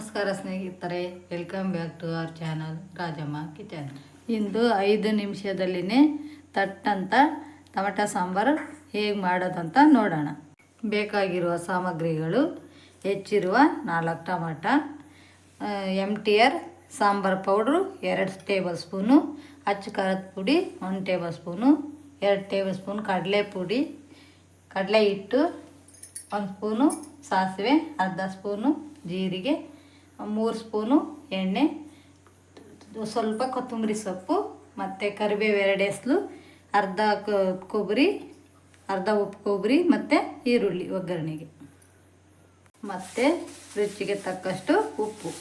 ನಮಸ್ಕಾರ ಸ್ನೇಹಿತರೆ, welcome back to our channel Rajamma kitchen. ಇಂದು 5 ನಿಮಿಷದಲ್ಲಿನೇ ತಟ್ಟಂತ ಟೊಮೆಟೊ ಸಾಂಬಾರು ಹೇಗೆ ಮಾಡೋದಂತ ನೋಡೋಣ. ಬೇಕಾಗಿರುವ ಸಾಮಗ್ರಿಗಳು: ಹೆಚ್ಚಿರುವ 4 tomato, MTR sambar powder 2 tablespoon, ಅಚ್ಚ ಖಾರದ ಪುಡಿ 1 ಟೇಬಲ್ ಸ್ಪೂನು, 2 ಟೇಬಲ್ ಸ್ಪೂನ್ ಕಡಲೆ ಪುಡಿ, ಕಡಲೆ ಹಿಟ್ಟು 1 ಸ್ಪೂನು, ಸಾಸಿವೆ ಅರ್ಧ ಸ್ಪೂನು, ಜೀರಿಗೆ 3 ಸ್ಪೂನು, ಎಣ್ಣೆ, ಸ್ವಲ್ಪ ಕೊತ್ತಂಬರಿ ಸೊಪ್ಪು ಮತ್ತು ಕರಿಬೇವು 2 ಎಸಳು, ಅರ್ಧ ಕೊಬ್ಬರಿ, ಅರ್ಧ ಉಪ್ಪು ಕೊಬ್ಬರಿ ಮತ್ತು ಈರುಳ್ಳಿ ಒಗ್ಗರಣೆಗೆ, ಮತ್ತು ರುಚಿಗೆ ತಕ್ಕಷ್ಟು ಉಪ್ಪು.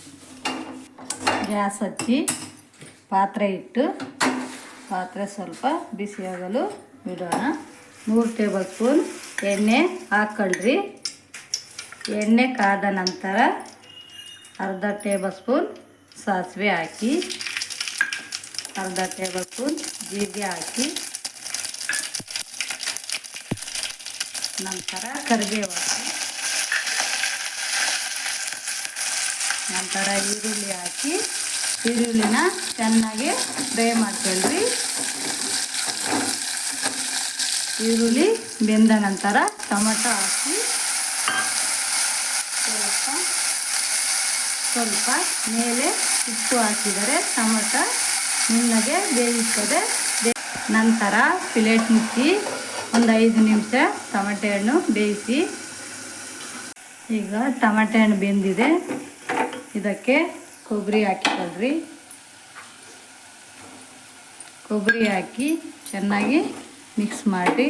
ಗ್ಯಾಸ್ ಹಚ್ಚಿ ಪಾತ್ರೆ ಇಟ್ಟು ಪಾತ್ರೆ ಸ್ವಲ್ಪ ಬಿಸಿಯಾಗಲು ಬಿಡೋಣ. 3 ಟೇಬಲ್ ಸ್ಪೂನ್ ಎಣ್ಣೆ ಹಾಕ್ಕೊಳ್ರಿ. ಎಣ್ಣೆ ಕಾದ ನಂತರ ಅರ್ಧ ಟೇಬಲ್ ಸ್ಪೂನ್ ಸಾಸಿವೆ ಹಾಕಿ, ಅರ್ಧ ಟೇಬಲ್ ಸ್ಪೂನ್ ಜೀರಿಗೆ ಹಾಕಿ, ನಂತರ ಕರಿಬೇವು ಹಾಕಿ, ನಂತರ ಈರುಳ್ಳಿ ಹಾಕಿ ಈರುಳ್ಳಿನ ಚೆನ್ನಾಗಿ ಫ್ರೈ ಮಾಡ್ಕೊಳ್ರಿ. ಈರುಳ್ಳಿ ಬೆಂದ ನಂತರ ಟೊಮೆಟೊ ಹಾಕಿ ಸ್ವಲ್ಪ ಮೇಲೆ ಉಪ್ಪು ಹಾಕಿದರೆ ಟೊಮೆಟೊ ನುಣ್ಣಗೆ ಬೇಯಿಸ್ತದೆ. ನಂತರ ಪ್ಲೇಟ್ ಮುಚ್ಚಿ ಒಂದು 5 ನಿಮಿಷ ಟೊಮೆಟೊ ಹಣ್ಣು ಬೇಯಿಸಿ. ಈಗ ಟೊಮೆಟೊ ಹಣ್ಣು ಬೆಂದಿದೆ, ಇದಕ್ಕೆ ಕೊಬ್ಬರಿ ಹಾಕಿಕೊಳ್ರಿ. ಕೊಬ್ಬರಿ ಹಾಕಿ ಚೆನ್ನಾಗಿ ಮಿಕ್ಸ್ ಮಾಡಿ.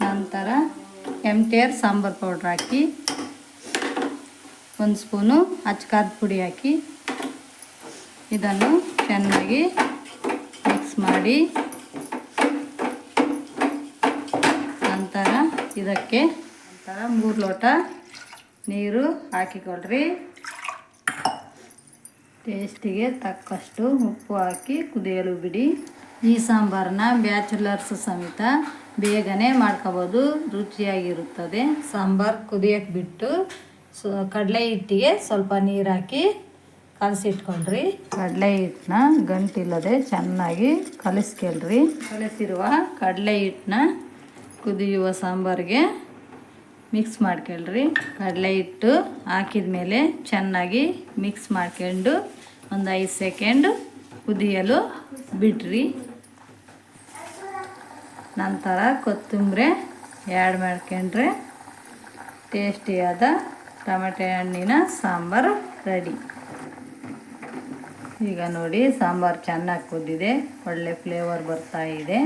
ನಂತರ MTR ಸಾಂಬಾರು ಪೌಡ್ರ್ ಹಾಕಿ, 1 ಸ್ಪೂನು ಅಚ್ಚ ಖಾರದ ಪುಡಿ ಹಾಕಿ ಇದನ್ನು ಚೆನ್ನಾಗಿ ಮಿಕ್ಸ್ ಮಾಡಿ. ನಂತರ ಇದಕ್ಕೆ 3 ಲೋಟ ನೀರು ಹಾಕಿಕೊಳ್ರಿ. ಟೇಸ್ಟಿಗೆ ತಕ್ಕಷ್ಟು ಉಪ್ಪು ಹಾಕಿ ಕುದಿಯಲು ಬಿಡಿ. ಈ ಸಾಂಬಾರನ್ನ ಬ್ಯಾಚುಲರ್ಸ್ ಸಮೇತ ಬೇಗನೆ ಮಾಡ್ಕೋಬೋದು, ರುಚಿಯಾಗಿರುತ್ತದೆ. ಸಾಂಬಾರು ಕುದಿಯೋಕ್ಕೆ ಬಿಟ್ಟು ಕಡಲೆ ಹಿಟ್ಟಿಗೆ ಸ್ವಲ್ಪ ನೀರು ಹಾಕಿ ಕಲಸಿಟ್ಕೊಳ್ರಿ. ಕಡಲೆ ಹಿಟ್ಟನ್ನ ಗಂಟಿಲ್ಲದೆ ಚೆನ್ನಾಗಿ ಕಲಿಸ್ಕೊಳ್ರಿ. ಕಲಸಿರುವ ಕಡಲೆ ಹಿಟ್ಟನ್ನ ಕುದಿಯುವ ಸಾಂಬಾರಿಗೆ ಮಿಕ್ಸ್ ಮಾಡ್ಕೊಳ್ರಿ. ಕಡಲೆ ಹಿಟ್ಟು ಹಾಕಿದ ಮೇಲೆ ಚೆನ್ನಾಗಿ ಮಿಕ್ಸ್ ಮಾಡ್ಕೊಂಡು ಒಂದು 5 ಸೆಕೆಂಡ್ ಕುದಿಯಲು ಬಿಡ್ರಿ. ನಂತರ ಕೊತ್ತಂಬರಿ ಆ್ಯಡ್ ಮಾಡ್ಕೊಂಡ್ರೆ ಟೇಸ್ಟಿಯಾದ ಟೊಮೆಟೊ ಹಣ್ಣಿನ ಸಾಂಬಾರು ರೆಡಿ. ಈಗ ನೋಡಿ, ಸಾಂಬಾರು ಚೆನ್ನಾಗಿ ಕುದ್ದಿದೆ, ಒಳ್ಳೆ ಫ್ಲೇವರ್ ಬರ್ತಾ ಇದೆ.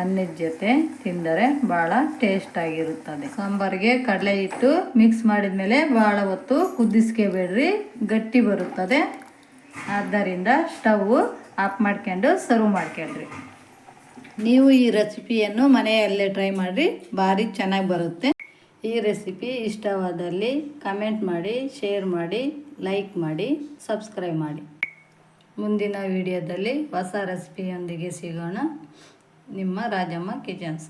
ಅನ್ನದ ಜೊತೆ ತಿಂದರೆ ಭಾಳ ಟೇಸ್ಟಾಗಿರುತ್ತದೆ. ಸಾಂಬಾರಿಗೆ ಕಡಲೆ ಹಿಟ್ಟು ಮಿಕ್ಸ್ ಮಾಡಿದ ಮೇಲೆ ಭಾಳ ಹೊತ್ತು ಕುದಿಸ್ಕೋಬೇಡ್ರಿ, ಗಟ್ಟಿ ಬರುತ್ತದೆ. ಆದ್ದರಿಂದ ಸ್ಟವ್ ಆಫ್ ಮಾಡ್ಕೊಂಡು ಸರ್ವ್ ಮಾಡ್ಕೊಳ್ರಿ. ನೀವು ಈ ರೆಸಿಪಿಯನ್ನು ಮನೆಯಲ್ಲೇ ಟ್ರೈ ಮಾಡಿರಿ, ಭಾರಿ ಚೆನ್ನಾಗಿ ಬರುತ್ತೆ. ಈ ರೆಸಿಪಿ ಇಷ್ಟವಾದಲ್ಲಿ ಕಮೆಂಟ್ ಮಾಡಿ, ಶೇರ್ ಮಾಡಿ, ಲೈಕ್ ಮಾಡಿ, ಸಬ್ಸ್ಕ್ರೈಬ್ ಮಾಡಿ. ಮುಂದಿನ ವಿಡಿಯೋದಲ್ಲಿ ಹೊಸ ರೆಸಿಪಿಯೊಂದಿಗೆ ಸಿಗೋಣ. ನಿಮ್ಮ ರಾಜಮ್ಮ ಕಿಚನ್ಸ್.